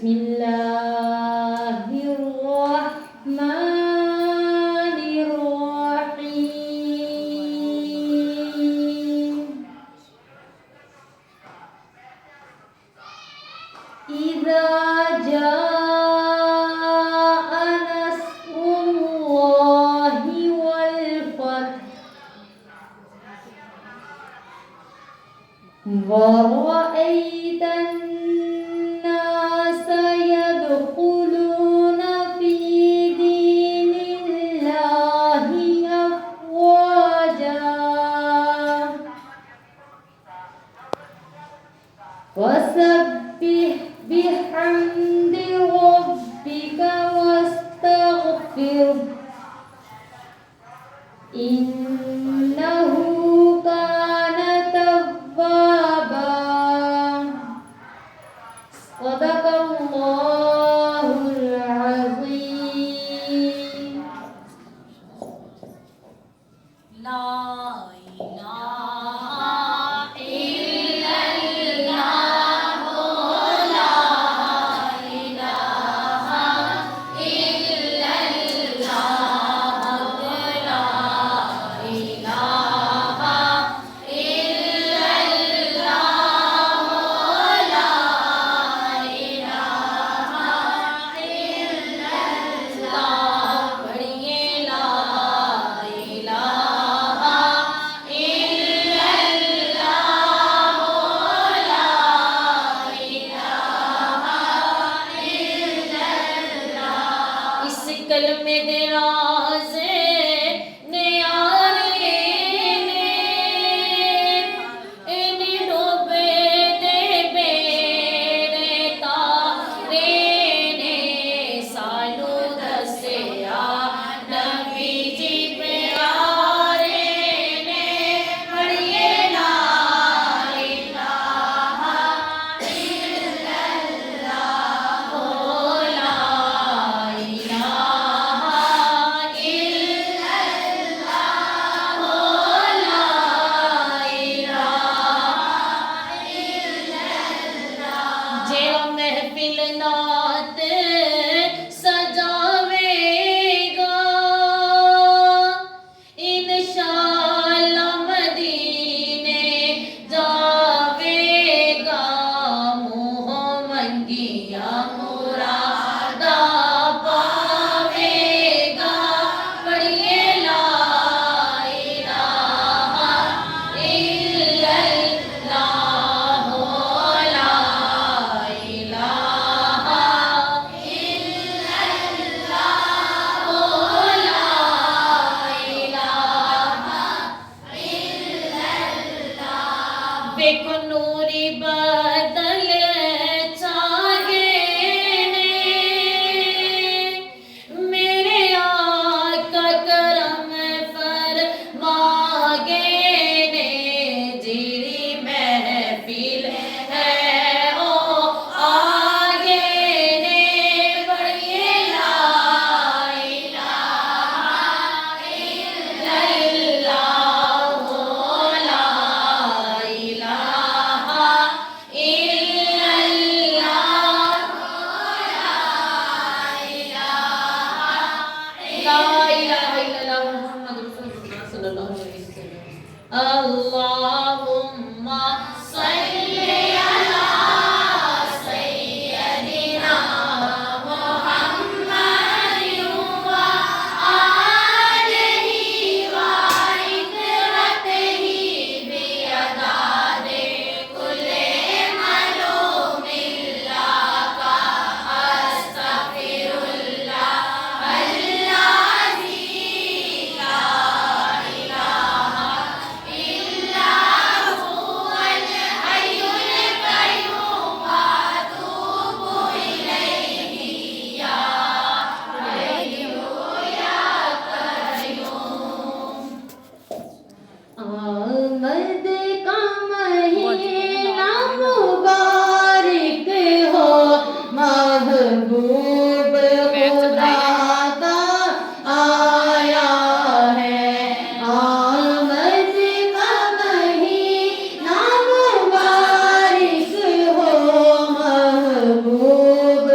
Bismillahirrahmanirrahim. Idza jaa nasrullahi wal fath wa ra'aitan nasa yadkhuluna fi dinillahi afwaja wasabbih bihamdi rabbika wastaghfir innahu kana tawwaba. Sadaqallahul azim. La ilaha illallah, la ilaha illallah, la ilaha illallah, la ilaha illallah. पढ़िए ला इलाहा इल्लल्लाह, ला इलाहा इल्लल्लाह। इस कलमे दे राज़ नियारे ने इन डोबे दे बेड़े तारे ने सानू दस्या नबी जी प्यारे ने। पढ़िए ला इलाहा इल्लल्लाह, ला इलाहा इल्लल्लाह, ला इलाहा इल्लल्लाह। जेड़ा महफिल नात सजावेगा इंशाअल्लाह मदीने जावेगा। मुँह मंगिया मुरादा पावेगा। पढ़िए ला इलाहा इल्लल्लाह, ला इलाहा इल्लल्लाह, ला इलाहा इल्लल्लाह। बेको नूरी बदल चाहे ने मेरे आका करम फरमागे ने। जिरी महफिल है ओ आगे ने। पढ़िए ला इलाहा इल्लल्लाह, ला इलाहा इल्लल्लाह, ला इलाहा इल्लल्लाह मुहम्मद रसूलुल्लाह सल्लल्लाहु अलैहि वसल्लम। अल्लाहुम्मा सल्ली अला सय्यदिना मुहम्मदिन व आलिहि व इतरतिहि बिअदादि कुल्ले मालूमिल्लाह अस्तगफिरुल्लाह अल्लाज़ी ला इलाहा इल्ला हुवल हय्युल क़य्यूम व अतूबु इलैहि या हय्यु या क़य्यूम। आमद का महीना मुबारक हो, महबूब खुदा का आया है। आमद का महीना मुबारक हो, महबूब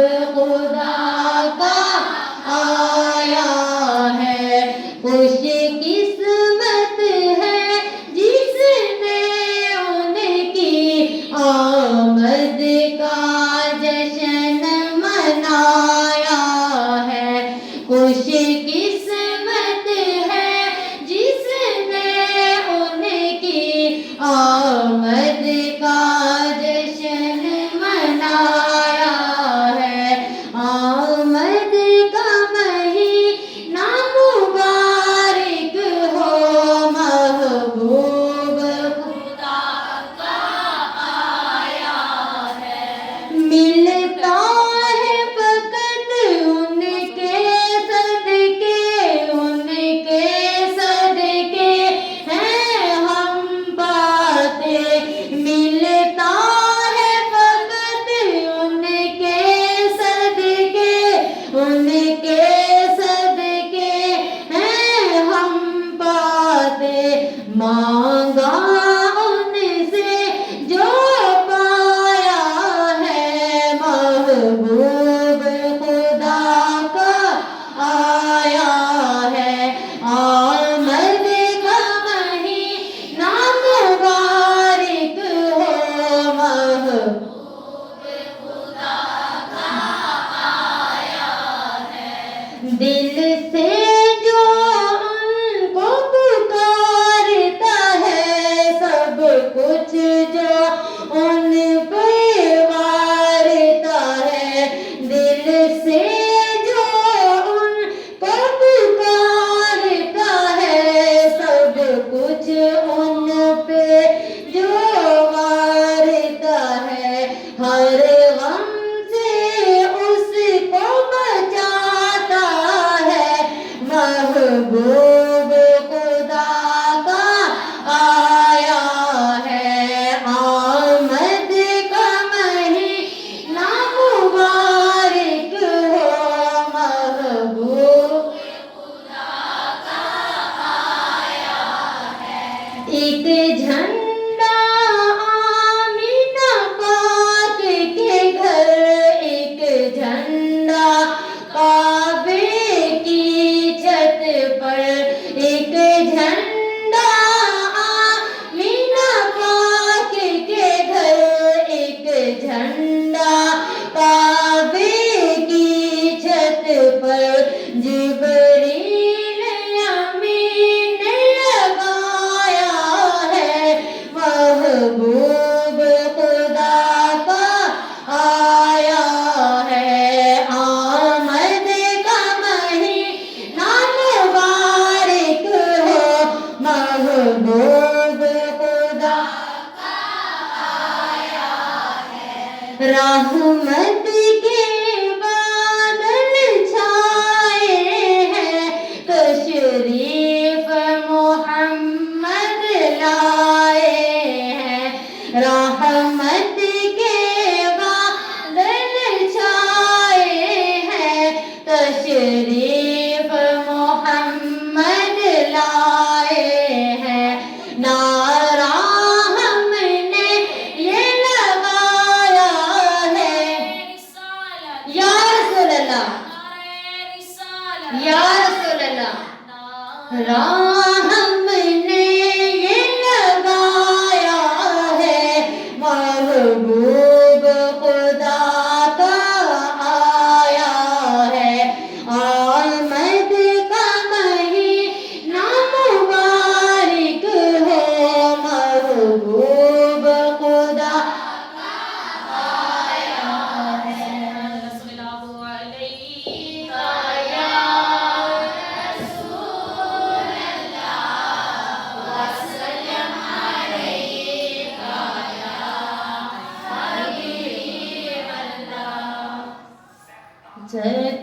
महबूब खुदा का आया है आमद का महीना मुबारक हो महबूब दिल से जो उनको पुकारता है सब कुछ जो उन पे वारता है दिल से जो उनको पुकारता है सब कुछ उन पे जो वारता है हर गम से उसको बचाता है महबूब खुदा का आया है आमद का महीना मुबारक हो महबूब एक झंडा आमीना पाक के घर एक झंडा काबे की छत पर एक झंडा आमीना पाक के घर एक झंडा काबे की छत पर जिब्रील अमीन ने लगाया है महबूब खुदा का आया है आमद का महीना मुबारक हो महबूब खुदा रहमत के बादल छाए हैं तशरीफ मोहम्मद लाए हैं रहमत के बादल छाए हैं तशरीफ मोहम्मद लाए हैं नारा हमने ये लगाया है या रसूल अल्लाह या रसूल अल्लाह हमने ये लगाया है महबूब खुदा का आया है आमद का महीना मुबारक हो महबूब खुदा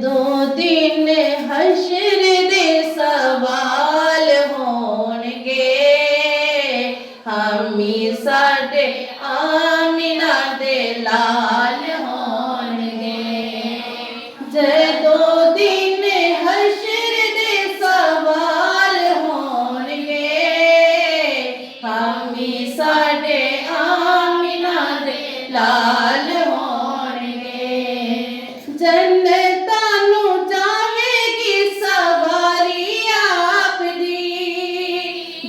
दो दिन हश्र दे सवाल होणगे हमी साडे आमिना दे लाल होणगे दो दिन हश्र दे सवाल होणगे हमी साडे आमिना दे लाल होणगे जन्नता नू जावेगी सवारी आपदी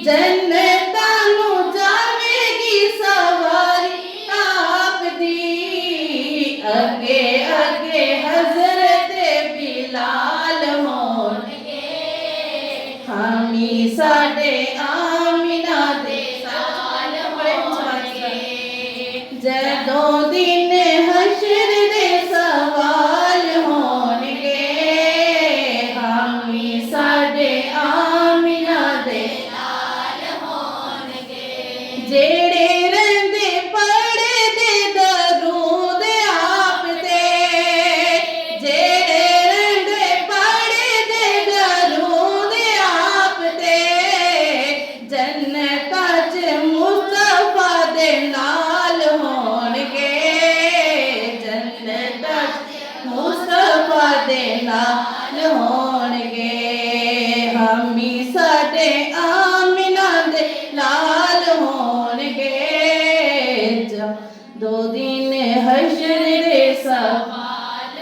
जन्नता नू जावेगी सवारी आपदी अगे अगे हजरत बिलाल होणगे हमी साडे आमिना दे लाल होणगे जदों दिन हश्र दे सवाल होणगे हमी साडे आमिना दे लाल होणगे जेड़े रंदे पढ़दे दरूद आप ते जेड़े रंदे पढ़दे दरूद आप ते जन्नता च मुस्तफा दे नाल होणगे जन्नता च मुस्तफा दे नाल होणगे हमी साडे आमिना दे लाल होणगे दो दिन हश्र दे सवाल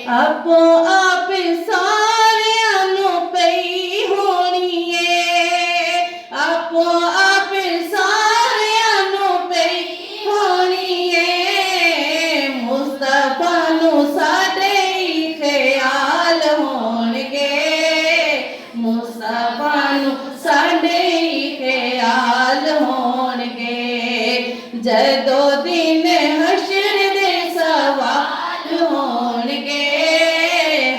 ਆਪੋ ਆਪ ਸਾਰਿਆਂ ਨੂੰ ਪਈ ਹੋਣੀ ਏ ਆਪੋ ਆਪ ਸਾਰਿਆਂ ਨੂੰ ਪਈ ਹੋਣੀ ਏ ਮੁਸਤਫਾ ਨੂੰ ਸਾਡੇ ਹੀ ਖਿਆਲ ਹੋਣਗੇ ਮੁਸਤਫਾ ਨੂੰ ਸਾਡੇ ਹੀ ਖਿਆਲ ਹੋਣਗੇ ਜਦੋਂ ਦਿਨ ਹਸ਼ਰ ਦੇ ਸਵਾਲ ਹੋਣਗੇ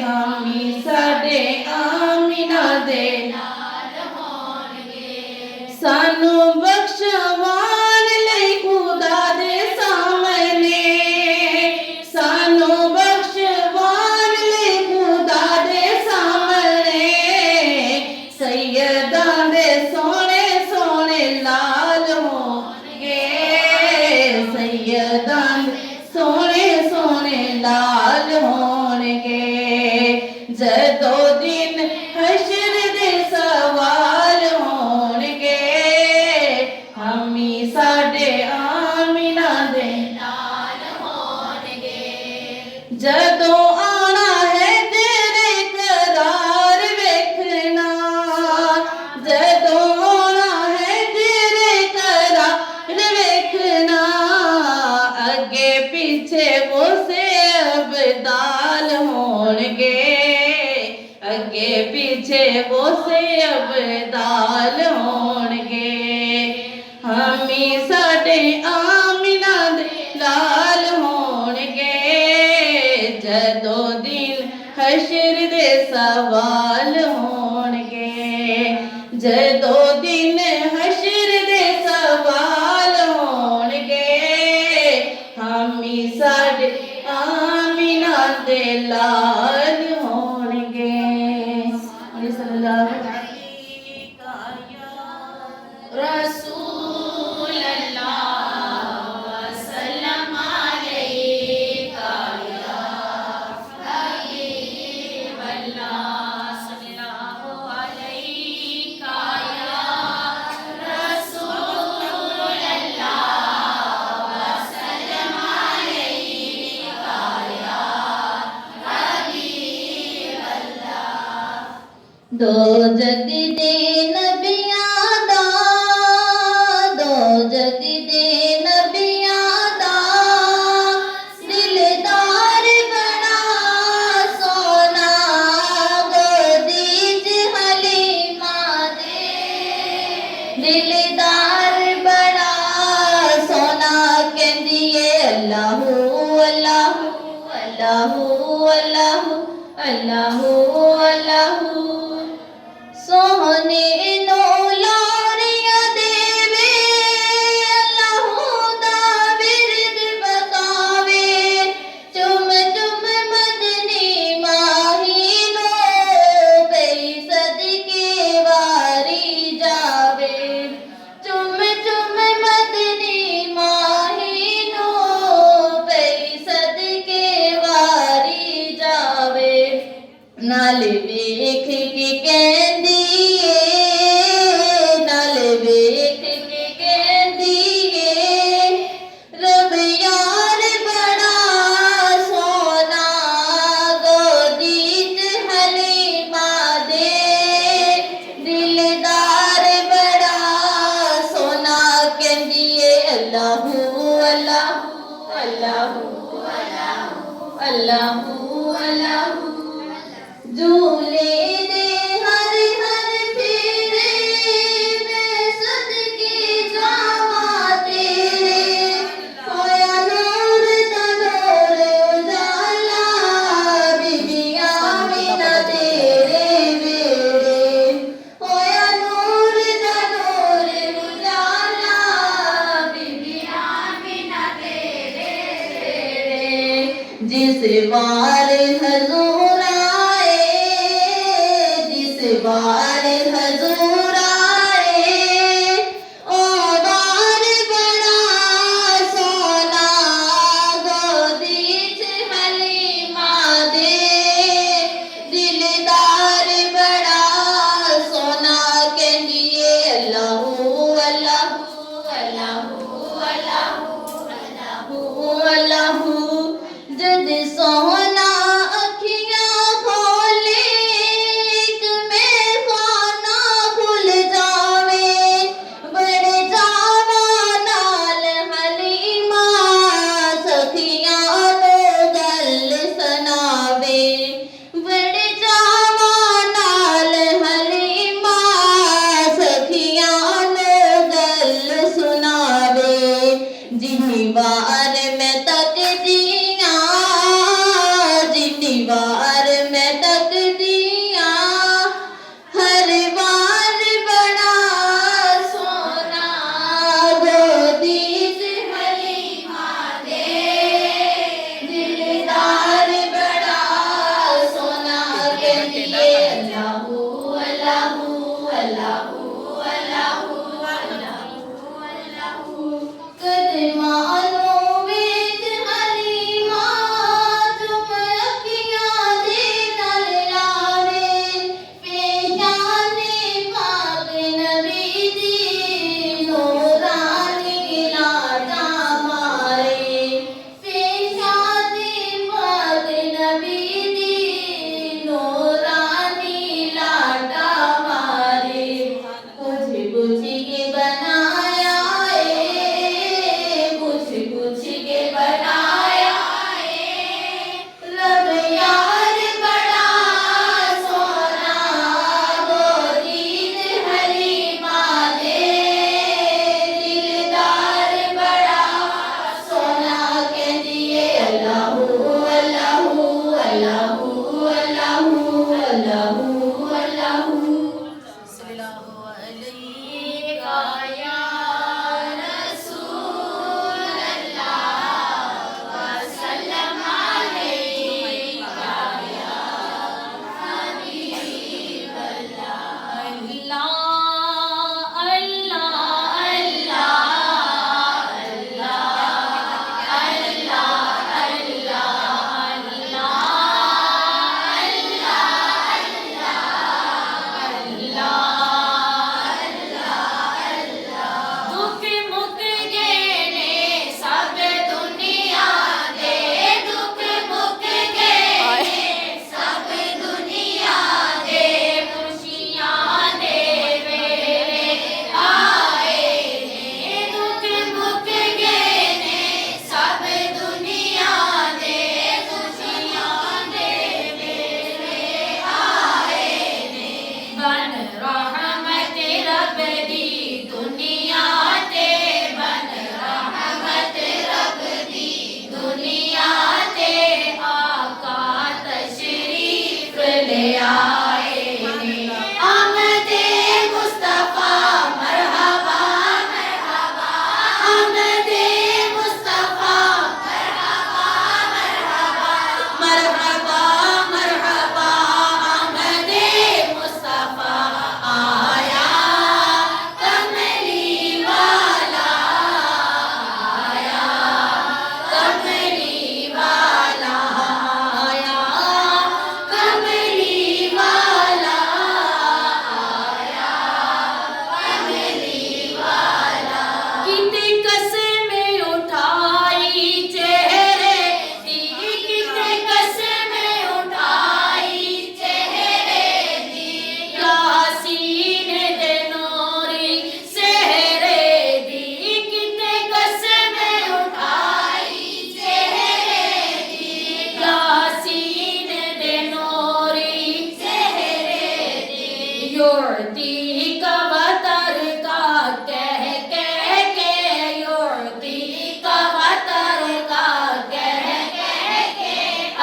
ਹਾਮੀ ਸਾਡੇ ਆਮਿਨਾ ਦੇ ਨਾਲ ਹੋਣਗੇ ਸਾਨੂੰ ਬਖਸ਼ਵਾਨ ਲਈ ਖੁਦਾ ਦੇ ਸਾਹਮਣੇ ਸਾਨੂੰ ਬਖਸ਼ਵਾਨ ਲਈ ਖੁਦਾ ਦੇ ਸਾਹਮਣੇ ਸੈਯਦਾਂ ਦੇ ਸੋਹਣੇ ਸੋਹਣੇ ਲਾਲ ਹੋਣਗੇ ਸੈਯਦਾਂ ਦੇ ਸੋਹਣੇ ਸੋਹਣੇ ਲਾਲ ਹੋਣਗੇ ਜਦੋਂ ਦਿਨ ਹਸ਼ਰ ਦੇ ਸਵਾਲ ਹੋਣਗੇ ਹਾਮੀ ਸਾਡੇ ਆਮਿਨਾ ਦੇ ਨਾਲ ਹੋਣਗੇ ਜਦੋਂ ਆਣਾ ਹੈ ਤੇਰੇ ਕਰਾਰ ਵੇਖਣਾ ਜਦੋਂ ਆਉਣਾ ਹੈ ਤੇਰੇ ਕਰਾਰ ਵੇਖਣਾ ਅੱਗੇ ਪਿੱਛੇ ਉਸੇ ਅਬਦਾਲ ਹੋਣਗੇ ਅੱਗੇ ਪਿੱਛੇ ਉਸੇ ਅਬਦਾਲ ਹੋਣਗੇ ਹਾਮੀ ਸਾਡੇ ਆਮਿਨਾ ਦੇ ਲਾਲ ਹੋਣਗੇ ਜਦੋਂ ਦਿਨ ਹਸ਼ਰ ਦੇ ਸਵਾਲ ਹੋਣਗੇ ਜਦੋਂ ਦਿਨ ਹਸ਼ਰ ਦੇ ਸਵਾਲ ਹੋਣਗੇ ਹਾਮੀ ਸਾਡੇ ਆਮਿਨਾ ਦੇ ਲਾਲ ਹੋਣਗੇ ਸੱਲੱਲਾਹੁ ਅਲੈਕਾ ਯਾ रसूल अल्लाह वसल्लम अलैका या हबीब अल्लाह सल्लल्लाहु अलैका या रसूल अल्लाह वसल्लम अलैका या हबीब अल्लाह दो जग दे नबियां दा दो जग दे नबियां दा दिलदार बड़ा सोना गोदी च हलीमा दे दिलदार बड़ा सोना कहंदी ए अल्लाहू अल्लाहू अल्लाहू अल्लाहू अल्लाहू अल्लाहू सोहने नो लारियां देवे अल्लाहू दा विरद बकावे चुम चुम मदनी माही नो पई सदके वारी जावे चुम चुम मदनी माही नो पई सदके वारी जावे नाल वेख के कहंदी नाल वेख के कहंदी रब यार बड़ा सोना गोदी च हलीमा दे दिलदार बड़ा सोना कहंदी अल्लाहू अल्लाहू अल्लाहू अल्लाहू अल्लाहू झूले दे हर हर फेरे मैं सदके जावा तेरे होया नूर दा नूर उजाला बीबिया बिना तेरे वेड़े होया नूर दा नूर उजाला बीबिया बिना तेरे वेड़े जिस बार हजूर आए जिस बार हजूर आए ओ बार बड़ा सोना गोदी च हलीमा दे दिलदार बड़ा सोना कहंदी अल्लाहू अल्लाहू अल्लाहू अल्लाहू अल्लाहू अल्लाहू जद सोना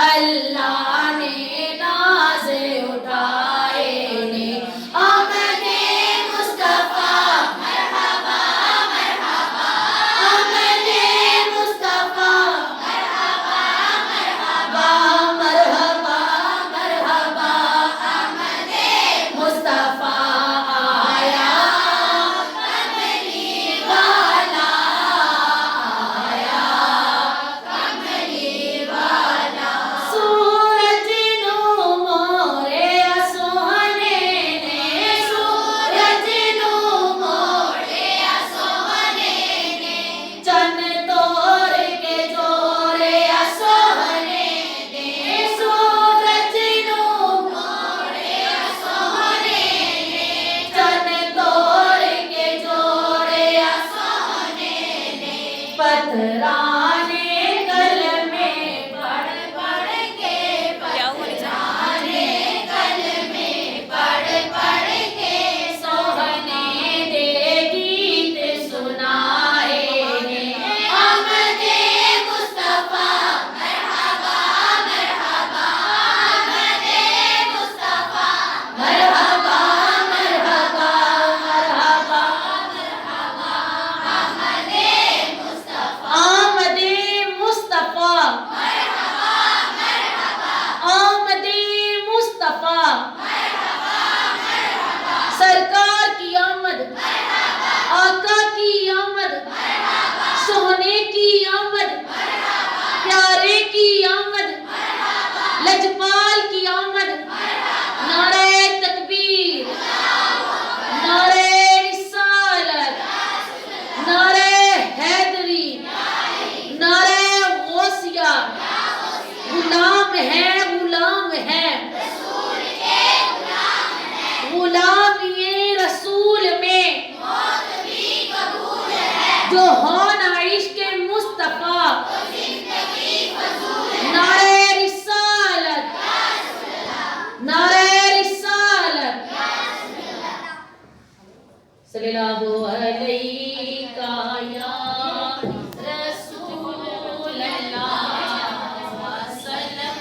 अल्लाह ने नाज़ उठाए ने आमदे मुस्तफा मरहबा मरहबा आमदे मुस्तफा मरहबा मरहबा मरहबा मरहबा आमदे मुस्तफा आया कमली वाला आया कमली वाला सूरज नो मोरे सोहने ने सूरज नो मोरे सोहने ने चन तोड़ के जोरे सोहने ने सूरज नो मोरे सोहने ने चन तोड़ के जोरे सोहने ने पथराने गल में पढ़ पढ़ के पथराने गल में पढ़ पढ़ के सोहने दे गीत सुनाए ने आमदे मुस्तफा मरहबा मरहबा आमदे मुस्तफा मरहबा मरहबा मरहबा मरहबा आमदे मुस्तफा आमदे मुस्तफा मरहबा मरहबा आमदे मुस्तफा मरहबा मरहबा सरकार की आमद मरहबा आका की आमद मरहबा सोहने की आमद मरहबा प्यारे की आमद मरहबा लजपाल की आमद मरहबा नारे तकबीर नारे रिसालत नारे हैदरी नारे गौसिया गुलाम है गुलाम ये रसूल में जो हो ना इश्क मुस्तफा नारे रिसालत सल्लल्लाहु अलैका या रसूल अल्लाह वसल्लम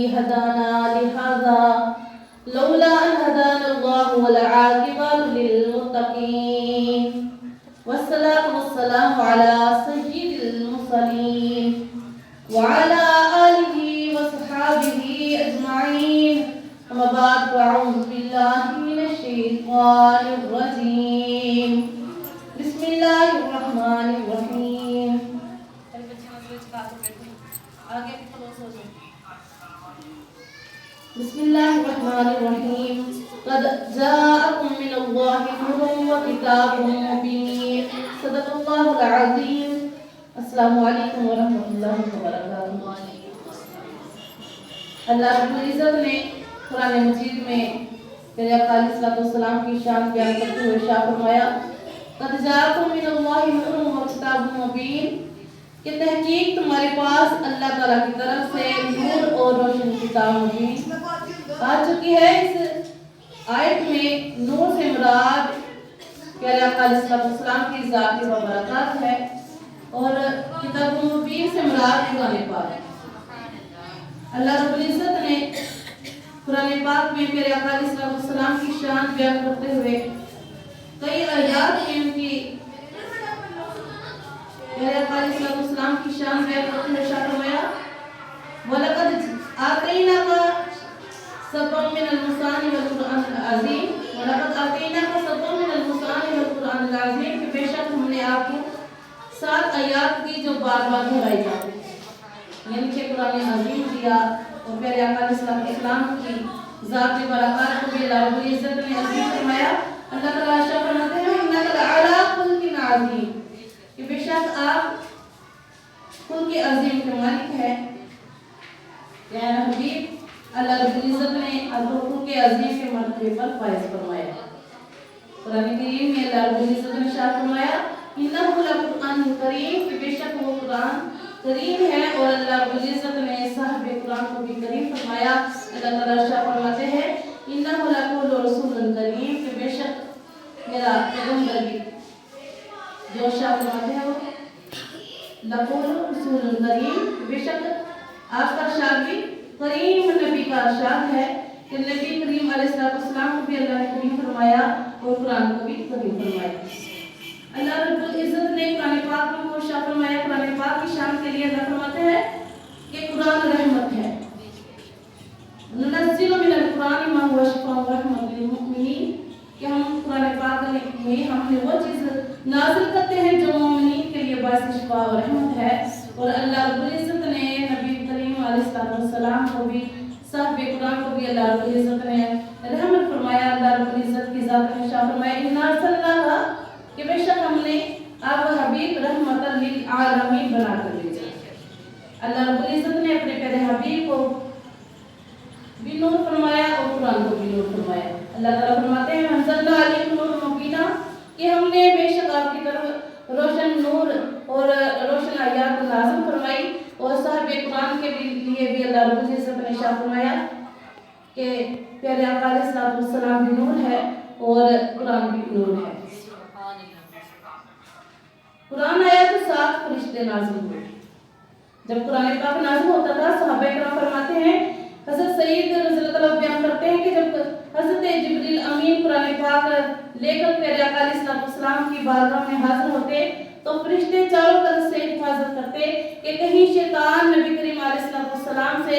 هدانا لهذا لولا أن هدانا الله والعاقبة للمتقين والصلاة والسلام على سيد المرسلين وعلى آله وصحابه أجمعين أما بعد فأعوذ بالله من الشيطان الرجيم بسم الله الرحمن الرحيم بسم الله الرحمن الرحيم قد جاءكم من الله نور وكتاب مبين صدق الله العظيم अस्सलामु अलैकुम वरहमतुल्लाहि वबरकातुहू। अल्लाह रब्बुल इज्जत ने कुरान मजीद में मेरे आका अलैहिस्सलाम की शान बयान करते हुए इरशाद फरमाया कद जाअकुम मिनल्लाहि नूरुन व किताबुम मुबीन कि तहकीक तुम्हारे पास अल्लाह ताला की तरफ से नूर और रोशन किताब मुबीन आ चुकी है। इस आयत में नूर से मुराद प्यारे आका अलैहिस्सलाम की ज़ात व बरकत है और किताब मुबीन से मुराद कुरान पाक। अल्लाह रब्बुल इज्जत ने कुरान पाक में प्यारे आका अलैहिस्सलाम की शान बयान करते हुए कई आयत में उनकी प्यारे आका अलैहिस्सलाम की शान बयान करते हुए इरशाद फरमाया वलक़द आतैनाका सबअम मिनल मसानी वल कुरआनिल अज़ीम वलक़द आतैनाका सबअम मिनल मसानी वल कुरआनिल अज़ीम कि बेशक हमने आपको 7 आयत की जो बार-बार दोहराई जाती है यानी कि कुरान अज़ीम दिया और प्यारे आका अलैहिस्सलाम की ज़ात बरकत को भी अल्लाह रब्बुल इज्जत ने अज़ीम फरमाया। अल्लाह ताला इरशाद फरमाते हैं इन्नका लअला खुल्किन अज़ीम कि बेशक आप खुल्क अज़ीम के मालिक हैं। प्यारे हबीब अल्लाह रब्बुल इज्जत ने आपको खुल्क अज़ीम के मर्तबे पर फाइज फरमाया। कुरान करीम में अल्लाह रब्बुल इज्जत ने इरशाद फरमाया इन्नहु लकुरआनुन करीम कि बेशक वो कुरान करीम है और अल्लाह रब्बुल इज्जत ने साहिब कुरान को भी करीम फरमाया। अल्लाह ताला इरशाद फरमाते हैं इन्नहु लक़ौलु रसूलिन करीम कि बेशक मेरा पैगंबर भी जो इरशाद फरमाते हैं वो लक़ौलु रसूलिन करीम बेशक आपका इरशाद भी करीम नबी का इरशाद है कि नबी करीम अलैहिस्सलाम को भी अल्लाह ने करीम फरमाया और कुरान को भी करीम फरमाया। अल्लाह रब्बुल इज्जत ने कुरान पाक में को इरशाद फरमाया कुरान पाक की शान के लिए अल्लाह फरमाते हैं कि कुरान रहमत है। नुनज़्ज़िलु मिनल कुरानि मा हुवा शिफ़ाउन व रहमतुल लिल मुमिनीन कि हम कुरान पाक में हमने वो चीज नाज़िल करते हैं जो मोमिनीन के लिए बाइस शिफा और रहमत है। और अल्लाह रब्बुल इज्जत ने नबी करीम अलैहिस्सलाम को भी साहिब कुरान को भी अल्लाह रब्बुल इज्जत ने रहमत फरमाया। अल्लाह रब्बुल इज्जत की ज़ात ने इरशाद फरमाया इन्ना अरसलनाका कि बेशक हमने आप हबीब रहमतल लिल आलमीन बना कर भेजा। अल्लाह रब्बुल इज्जत ने अपने प्यारे हबीब को भी नूर फरमाया और कुरान को भी नूर फरमाया। अल्लाह ताला फरमाते हैं अंज़लना अलैकुम नूरन मुबीना कि हमने बेशक आपकी तरफ रोशन नूर और रोशन आयत नाज़िल फरमाई। और साहिब कुरान के लिए भी अल्लाह रब्बुल इज्जत ने इरशाद फरमाया कि प्यारे आका अलैहिस्सलाम भी नूर है और कुरान भी नूर है। कुरान आया तो 7 फरिश्ते नाज़िल हुए। जब कुरान पाक नाज़िल होता था सहाबा किराम फरमाते हैं हज़रत सईद रज़ियल्लाहु अन्हु बयान करते हैं कि जब हज़रत जिब्रील अमीन कुरान पाक लेकर प्यारे आका अलैहिस्सलाम की बारगाह में हाजिर होते तो फरिश्ते चारों तरफ से हिफाजत करते कि कहीं शैतान नबी करीम अलैहिस्सलाम से